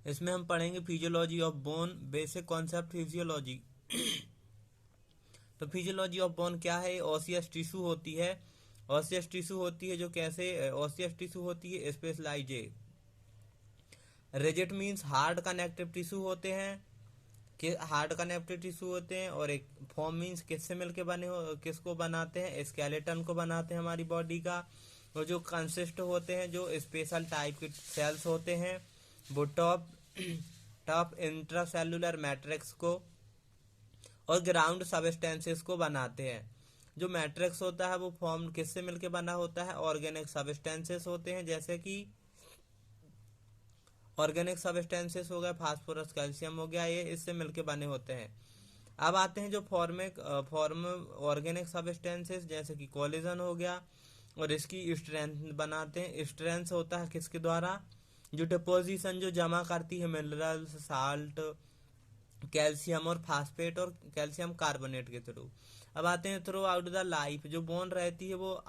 इसमें हम पढ़ेंगे physiology of bone, basic concept physiology. तो फिजियोलॉजी ऑफ बोन क्या है? ऑसियस टिश्यू होती है। ऑसियस टिश्यू होती है जो कैसे ऑसियस टिश्यू होती है? Specialise. Rigid means hard connective tissue होते हैं, कि हार्ड कनेक्टिव टिश्यू होते हैं। और एक फॉर्म मीन्स किससे मिलके बने हो, किसको बनाते हैं? स्केलेटन को बनाते हैं हमारी बॉडी का। और जो कंसिस्ट होते हैं, जो स्पेशल टाइप के सेल्स होते हैं, वो टॉप टॉप इंट्रासेलुलर मैट्रिक्स को और ग्राउंड सबस्टेंसेस को बनाते हैं। जो मैट्रिक्स होता है वो फॉर्म किससे मिलके बना होता है? ऑर्गेनिक सबस्टेंसेस होते हैं, जैसे कि ऑर्गेनिक सबस्टेंसेस हो गया, फास्फोरस, कैल्शियम हो गया, ये इससे मिलके बने होते हैं। अब आते हैं जो फॉर्म ऑर्गेनिक सबस्टेंसेस, जैसे कि कोलेजन हो गया, और इसकी स्ट्रेंथ बनाते हैं। स्ट्रेंथ होता है किसके द्वारा? जो डिपोजिशन जो जमा करती है मिनरल्स, साल्ट, कैल्शियम और फास्फेट और कैल्शियम कार्बोनेट के थ्रू। अब आते हैं थ्रू आउट द लाइफ, जो बोन रहती है वो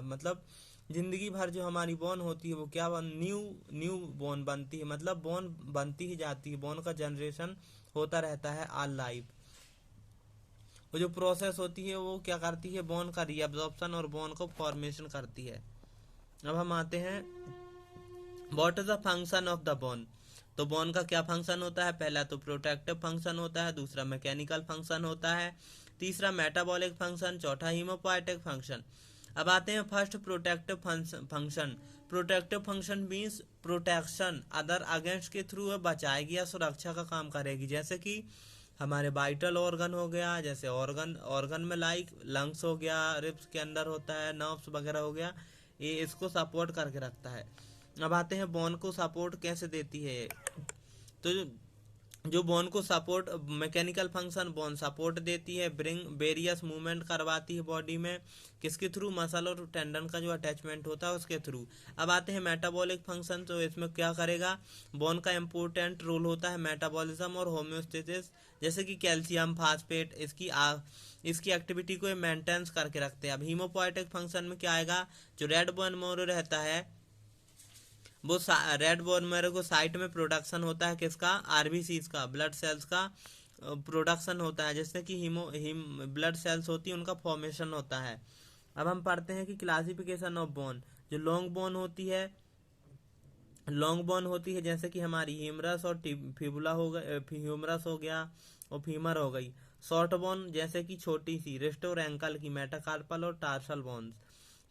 मतलब जिंदगी भर जो हमारी बोन होती है वो क्या न्यू न्यू बोन बनती है, मतलब बोन बनती ही जाती है, बोन का जनरेशन होता रहता है ऑल लाइफ। वो जो प्रोसेस होती है वो क्या करती है? बोन का रीअब्जॉर्प्शन और बोन को फॉर्मेशन करती है। अब हम आते हैं what is the function of the bone. तो बोन का क्या फंक्शन होता है? पहला तो प्रोटेक्टिव फंक्शन होता है, दूसरा मैकेनिकल फंक्शन होता है, तीसरा मेटाबॉलिक फंक्शन, चौथा हीमोपोएटिक फंक्शन। अब आते हैं first protective function. Protective function means protection, other against के थ्रू बचाएगी या सुरक्षा का काम करेगी। जैसे कि हमारे वाइटल ऑर्गन हो गया, जैसे ऑर्गन ऑर्गन में लाइक लंग्स हो गया, रिब्स के अंदर होता है, नर्व्स वगैरह हो गया, ये इसको सपोर्ट करके रखता है। अब आते हैं बोन को सपोर्ट कैसे देती है। तो जो बोन को support, mechanical function, bone support देती है, ब्रिंग वेरियस मूवमेंट करवाती है बॉडी में, किसके थ्रू? मसल और टेंडन का जो अटैचमेंट होता है उसके थ्रू। अब आते हैं मेटाबॉलिक फंक्शन, तो इसमें क्या करेगा? बोन का इंपॉर्टेंट रोल होता है मेटाबॉलिज्म और होम्योस्टेसिस, जैसे कि कैल्शियम, फास्फेट, इसकी एक्टिविटी को मेंटेन्स करके रखते हैं। अब हीमोपोएटिक फंक्शन में क्या आएगा? जो रेड बोन मैरो रहता है, वो रेड बोन मैरो को साइट में प्रोडक्शन होता है किसका? आरबीसीज का, ब्लड सेल्स का प्रोडक्शन होता है, जैसे कि ब्लड सेल्स होती है उनका फॉर्मेशन होता है। अब हम पढ़ते हैं कि क्लासिफिकेशन ऑफ बोन। जो लॉन्ग बोन होती है, लॉन्ग बोन होती है जैसे कि हमारी ह्यूमरस और फिबुला हो गया, ह्यूमरस हो गया और फीमर हो गई। शॉर्ट बोन जैसे कि छोटी सी रिस्ट और एंकल की, मेटाकार्पल और टार्सल बोन्स।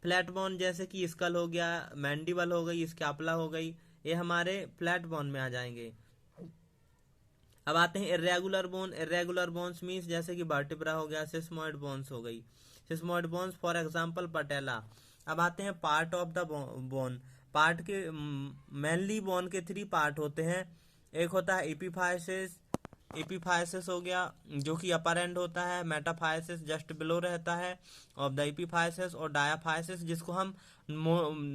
फ्लैट बोन जैसे कि स्कल हो गया, मैंडिबल हो गई, स्कैपुला हो गई, ये हमारे फ्लैट बोन में आ जाएंगे। अब आते हैं irregular bone. Irregular bones means जैसे कि वर्टिब्रा हो गया, सिस्मोइड बोन्स हो गई, सिस्मोइड बोन्स फॉर एग्जांपल पटेला। अब आते हैं part of the bone. Part के मेनली बोन के 3 पार्ट होते हैं। एक होता है एपीफाइसिस, एपीफाइसिस हो गया जो कि अपर एंड होता है, मेटाफाइसिस जस्ट बिलो रहता है ऑफ द एपीफाइसिस, और डायाफाइसिस जिसको हम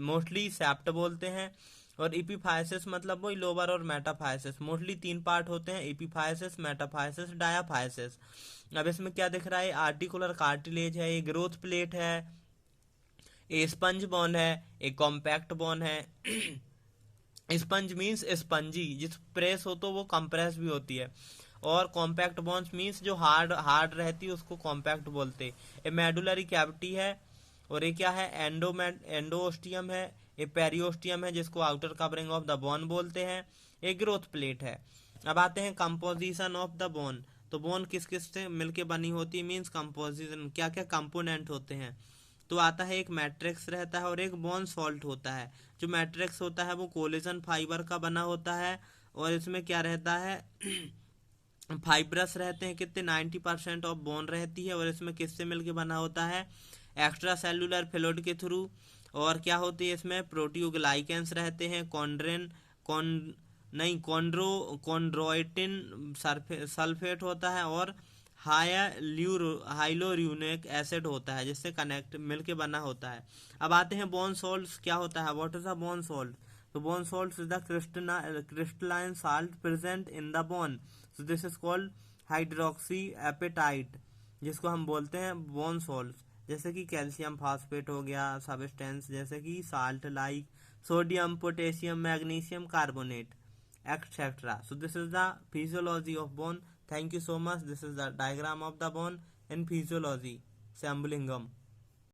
मोस्टली सेप्ट बोलते हैं। और एपीफाइसिस मतलब वही लोअर और मेटाफाइसिस। मोस्टली 3 पार्ट होते हैं, एपीफाइसिस, मेटाफाइसिस, डायाफाइसिस। अब इसमें क्या दिख रहा है? आर्टिकुलर कार्टिलेज है, ये ग्रोथ प्लेट है, ये स्पंज बोन है, एक कॉम्पैक्ट बोन है। स्पंज मीन्स स्पंजी, जिस प्रेस हो तो वो कंप्रेस भी होती है। और कॉम्पैक्ट बोन्स मीन्स जो हार्ड हार्ड रहती है उसको कॉम्पैक्ट बोलते हैं। ये मेडुलरी कैविटी है, और ये क्या है? एंडोस्टियम है, ये पेरियोस्टियम है जिसको outer covering of the bone बोलते हैं, ये ग्रोथ प्लेट है। अब आते हैं कंपोजिशन ऑफ द बोन। तो बोन किस किस से मिलके बनी होती है, मीन्स कंपोजिशन, क्या क्या कंपोनेंट होते हैं। तो आता है एक मैट्रिक्स रहता है और एक बोन सॉल्ट होता है। जो मैट्रिक्स होता है वो कोलेजन फाइबर का बना होता है, और इसमें क्या रहता है? फाइब्रस रहते हैं, कितने? 90% ऑफ बोन रहती है, और इसमें किससे मिलके बना होता है? एक्स्ट्रा सेलुलर फ्लूइड के थ्रू। और क्या होती है इसमें? प्रोटियोग्लाइकेंस रहते हैं, कॉन्ड्रेन कॉन नहीं कॉन्ड्रोइटिन सल्फेट होता है, और हाइलोर्यूनिक एसिड होता है, जिससे कनेक्ट मिलके बना होता है। अब आते हैं बोन सॉल्ट क्या होता है। What is the bone salt? तो bone salt is the crystalline salt present in the bone, so this is called hydroxyapatite, जिसको हम बोलते हैं बोन सॉल्ट। जैसे कि कैल्शियम फास्फेट हो गया, सब्सटेंस जैसे कि salt like sodium, potassium, magnesium carbonate, etc. So this is the physiology of bone. Thank you so much. This is the diagram of the bone in physiology, Shambhalingam.